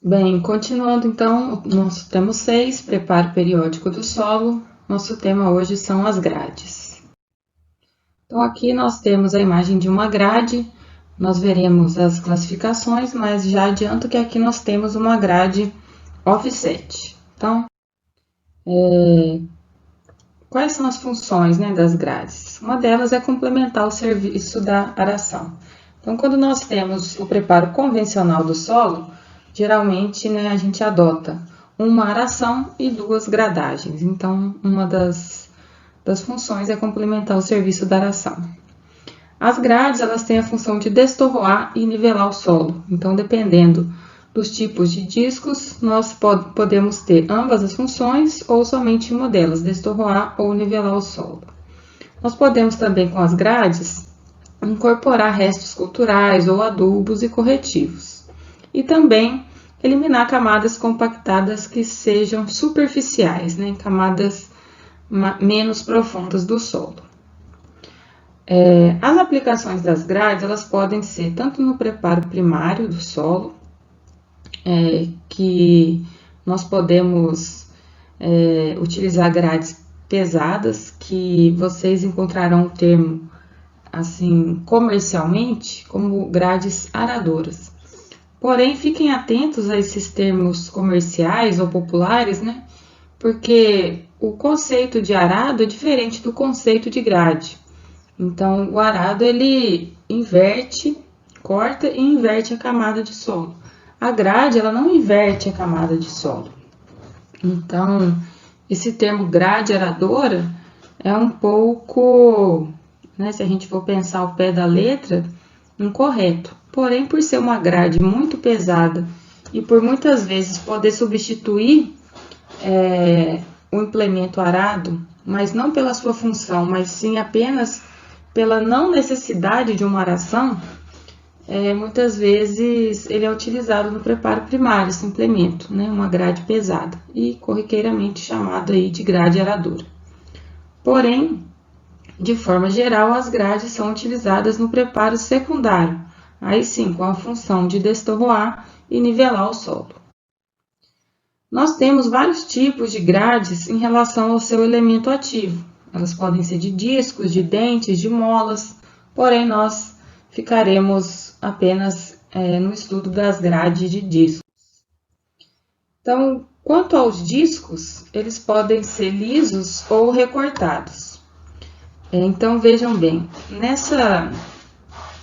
Bem, continuando então, nós temos 6, preparo periódico do solo. Nosso tema hoje são as grades. Então, aqui nós temos a imagem de uma grade, nós veremos as classificações, mas já adianto que aqui nós temos uma grade offset. Então, quais são as funções, né, das grades? Uma delas é complementar o serviço da aração. Então, quando nós temos o preparo convencional do solo, geralmente, né, a gente adota uma aração e 2 gradagens. Então, uma das funções é complementar o serviço da aração. As grades, elas têm a função de destorroar e nivelar o solo. Então, dependendo dos tipos de discos, nós podemos ter ambas as funções ou somente uma delas, destorroar ou nivelar o solo. Nós podemos também, com as grades, incorporar restos culturais ou adubos e corretivos. E também eliminar camadas compactadas que sejam superficiais, né, camadas menos profundas do solo. As aplicações das grades, elas podem ser tanto no preparo primário do solo, que nós podemos utilizar grades pesadas, que vocês encontrarão o termo assim comercialmente como grades aradoras. Porém, fiquem atentos a esses termos comerciais ou populares, né? Porque o conceito de arado é diferente do conceito de grade. Então, o arado ele inverte, corta e inverte a camada de solo. A grade ela não inverte a camada de solo. Então, esse termo grade aradora é um pouco, né, se a gente for pensar ao pé da letra, incorreto. Porém, por ser uma grade muito pesada e por muitas vezes poder substituir o implemento arado, mas não pela sua função, mas sim apenas pela não necessidade de uma aração, muitas vezes ele é utilizado no preparo primário, esse implemento, né, uma grade pesada, e corriqueiramente chamado aí de grade aradora. Porém, de forma geral, as grades são utilizadas no preparo secundário, aí sim, com a função de destorroar e nivelar o solo. Nós temos vários tipos de grades em relação ao seu elemento ativo. Elas podem ser de discos, de dentes, de molas, porém nós ficaremos apenas no estudo das grades de discos. Então, quanto aos discos, eles podem ser lisos ou recortados. Então, vejam bem, nessa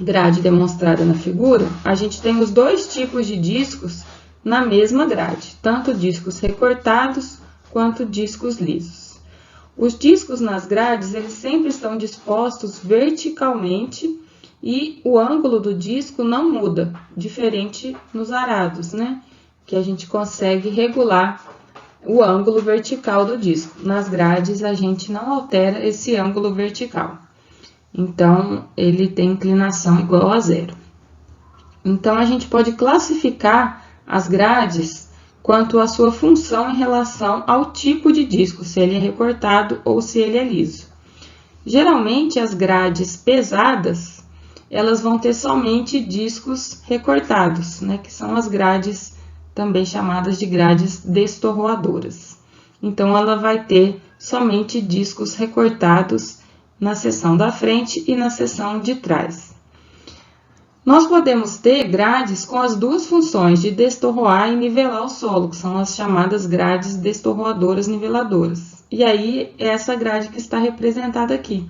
grade demonstrada na figura, a gente tem os dois tipos de discos na mesma grade, tanto discos recortados quanto discos lisos. Os discos nas grades, eles sempre estão dispostos verticalmente e o ângulo do disco não muda, diferente nos arados, né? Que a gente consegue regular o ângulo vertical do disco. Nas grades, a gente não altera esse ângulo vertical. Então, ele tem inclinação igual a 0. Então, a gente pode classificar as grades quanto à sua função em relação ao tipo de disco, se ele é recortado ou se ele é liso. Geralmente, as grades pesadas, elas vão ter somente discos recortados, né, que são as grades também chamadas de grades destorroadoras. Então, ela vai ter somente discos recortados na seção da frente e na seção de trás. Nós podemos ter grades com as duas funções de destorroar e nivelar o solo, que são as chamadas grades destorroadoras niveladoras. E aí, é essa grade que está representada aqui.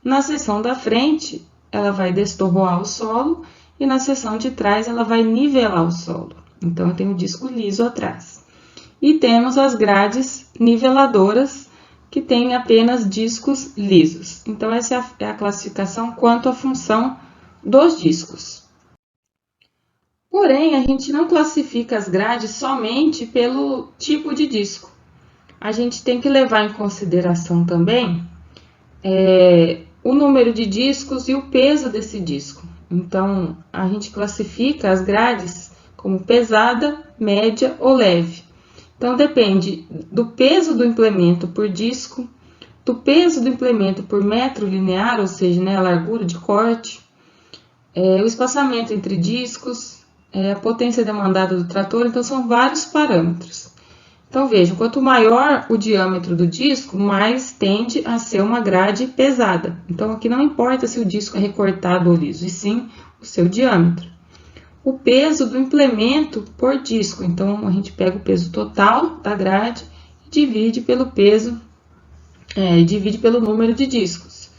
Na seção da frente, ela vai destorroar o solo e na seção de trás, ela vai nivelar o solo. Então, eu tenho o disco liso atrás. E temos as grades niveladoras, que têm apenas discos lisos. Então, essa é a classificação quanto à função dos discos. Porém, a gente não classifica as grades somente pelo tipo de disco. A gente tem que levar em consideração também o número de discos e o peso desse disco. Então, a gente classifica as grades como pesada, média ou leve. Então, depende do peso do implemento por disco, do peso do implemento por metro linear, ou seja, né, a largura de corte, o espaçamento entre discos, é a potência demandada do trator, então são vários parâmetros. Então vejam, quanto maior o diâmetro do disco, mais tende a ser uma grade pesada. Então aqui não importa se o disco é recortado ou liso, e sim o seu diâmetro. O peso do implemento por disco, então a gente pega o peso total da grade e divide pelo peso, divide pelo número de discos.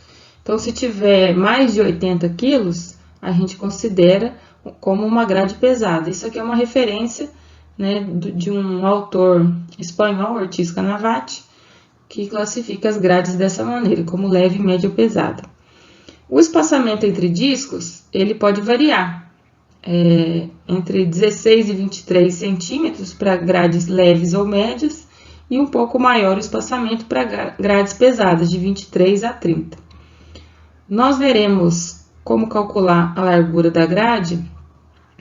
Então se tiver mais de 80 quilos, a gente considera como uma grade pesada. Isso aqui é uma referência, né, de um autor espanhol, Ortiz Canavati, que classifica as grades dessa maneira, como leve, média ou pesada. O espaçamento entre discos, ele pode variar entre 16 e 23 centímetros para grades leves ou médias e um pouco maior o espaçamento para grades pesadas, de 23 a 30. Nós veremos como calcular a largura da grade,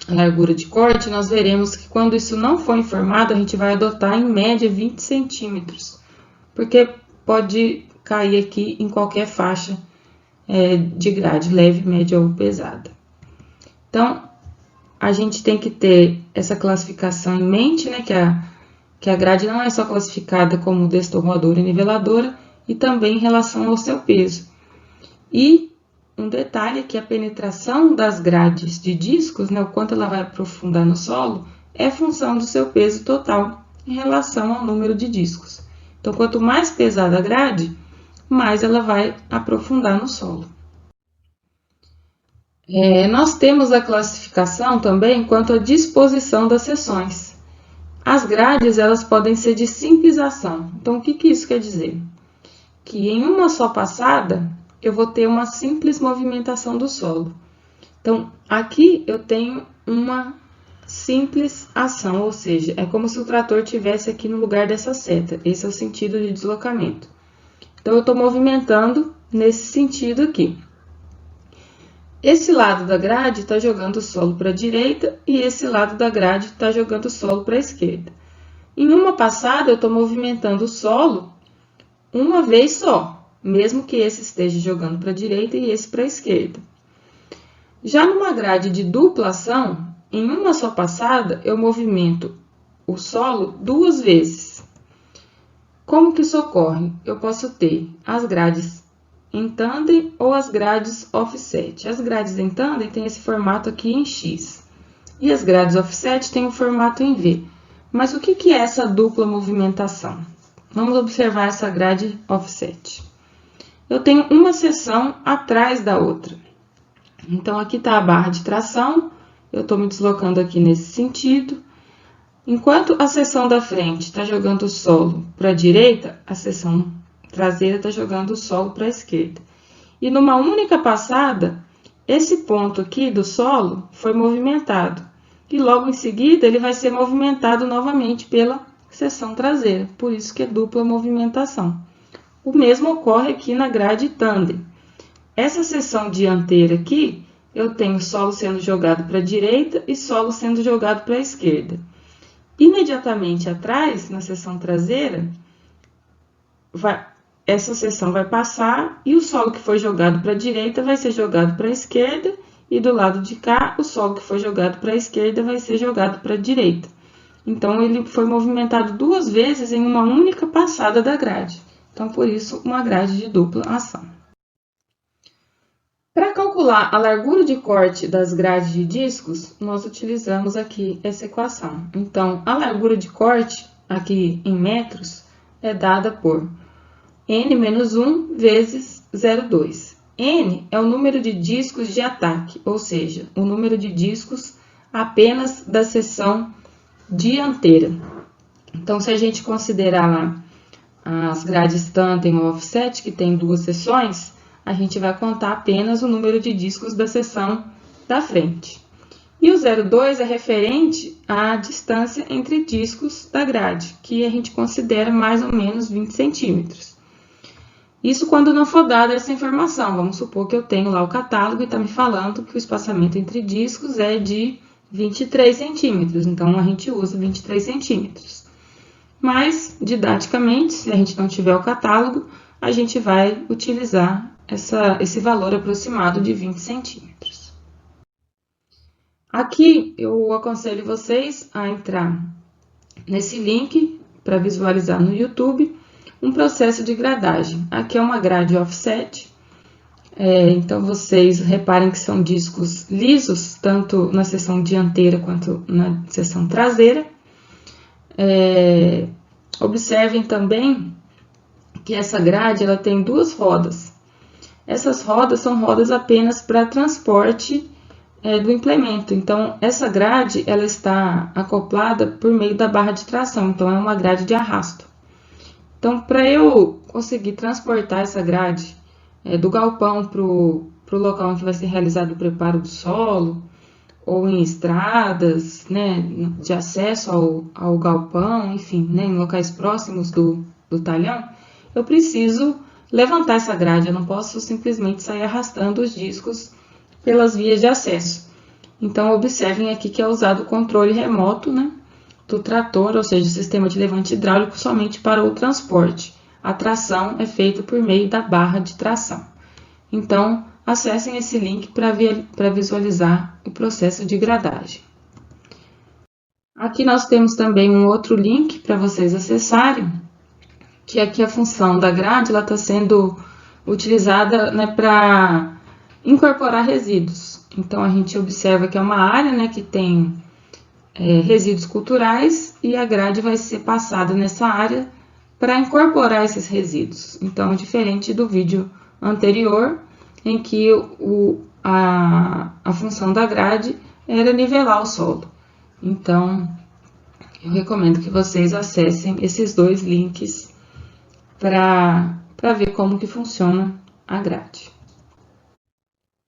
a largura de corte. Nós veremos que quando isso não for informado, a gente vai adotar em média 20 centímetros, porque pode cair aqui em qualquer faixa de grade, leve, média ou pesada. Então, a gente tem que ter essa classificação em mente, né, que a grade não é só classificada como destorroadora e niveladora, e também em relação ao seu peso. E um detalhe é que a penetração das grades de discos, né, o quanto ela vai aprofundar no solo, é função do seu peso total em relação ao número de discos. Então, quanto mais pesada a grade, mais ela vai aprofundar no solo. Nós temos a classificação também quanto à disposição das seções. As grades, elas podem ser de simples ação. Então, o que isso quer dizer? Que em uma só passada, eu vou ter uma simples movimentação do solo. Então, aqui eu tenho uma simples ação, ou seja, é como se o trator estivesse aqui no lugar dessa seta. Esse é o sentido de deslocamento. Então, eu estou movimentando nesse sentido aqui. Esse lado da grade está jogando o solo para a direita e esse lado da grade está jogando o solo para a esquerda. Em uma passada, eu estou movimentando o solo uma vez só, mesmo que esse esteja jogando para a direita e esse para a esquerda. Já numa grade de dupla ação, em uma só passada, eu movimento o solo duas vezes. Como que isso ocorre? Eu posso ter as grades em tandem ou as grades offset. As grades em tandem têm esse formato aqui em X. E as grades offset têm o formato em V. Mas o que é essa dupla movimentação? Vamos observar essa grade offset. Eu tenho uma seção atrás da outra. Então, aqui está a barra de tração. Eu estou me deslocando aqui nesse sentido. Enquanto a seção da frente está jogando o solo para a direita, a seção traseira está jogando o solo para a esquerda. E numa única passada, esse ponto aqui do solo foi movimentado. E logo em seguida, ele vai ser movimentado novamente pela seção traseira. Por isso que é dupla movimentação. O mesmo ocorre aqui na grade tandem. Essa seção dianteira aqui, eu tenho solo sendo jogado para a direita e solo sendo jogado para a esquerda. Imediatamente atrás, na seção traseira, essa seção vai passar e o solo que foi jogado para a direita vai ser jogado para a esquerda e do lado de cá, o solo que foi jogado para a esquerda vai ser jogado para a direita. Então, ele foi movimentado duas vezes em uma única passada da grade. Então, por isso, uma grade de dupla ação. Para calcular a largura de corte das grades de discos, nós utilizamos aqui essa equação. Então, a largura de corte, aqui em metros, é dada por N menos 1 vezes 0,2. N é o número de discos de ataque, ou seja, o número de discos apenas da seção dianteira. Então, se a gente considerar lá as grades tandem ou offset, que tem duas seções, a gente vai contar apenas o número de discos da seção da frente. E o 0,2 é referente à distância entre discos da grade, que a gente considera mais ou menos 20 centímetros. Isso quando não for dada essa informação. Vamos supor que eu tenho lá o catálogo e está me falando que o espaçamento entre discos é de 23 centímetros. Então, a gente usa 23 centímetros. Mas, didaticamente, se a gente não tiver o catálogo, a gente vai utilizar esse valor aproximado de 20 centímetros. Aqui eu aconselho vocês a entrar nesse link para visualizar no YouTube um processo de gradagem. Aqui é uma grade offset, então vocês reparem que são discos lisos, tanto na seção dianteira quanto na seção traseira. Observem também que essa grade ela tem duas rodas. Essas rodas são rodas apenas para transporte do implemento. Então, essa grade ela está acoplada por meio da barra de tração, então é uma grade de arrasto. Então, para eu conseguir transportar essa grade do galpão para o local onde vai ser realizado o preparo do solo, ou em estradas, né, de acesso ao galpão, enfim, né, em locais próximos do talhão, eu preciso levantar essa grade, eu não posso simplesmente sair arrastando os discos pelas vias de acesso. Então, observem aqui que é usado o controle remoto, né, do trator, ou seja, o sistema de levante hidráulico somente para o transporte. A tração é feita por meio da barra de tração. Então, acessem esse link para visualizar o processo de gradagem. Aqui nós temos também um outro link para vocês acessarem, que aqui a função da grade está sendo utilizada, né, para incorporar resíduos. Então, a gente observa que é uma área, né, que tem resíduos culturais e a grade vai ser passada nessa área para incorporar esses resíduos. Então, diferente do vídeo anterior, em que a função da grade era nivelar o solo. Então, eu recomendo que vocês acessem esses dois links para ver como que funciona a grade.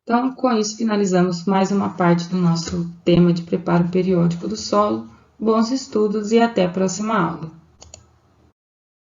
Então, com isso, finalizamos mais uma parte do nosso tema de preparo periódico do solo. Bons estudos e até a próxima aula.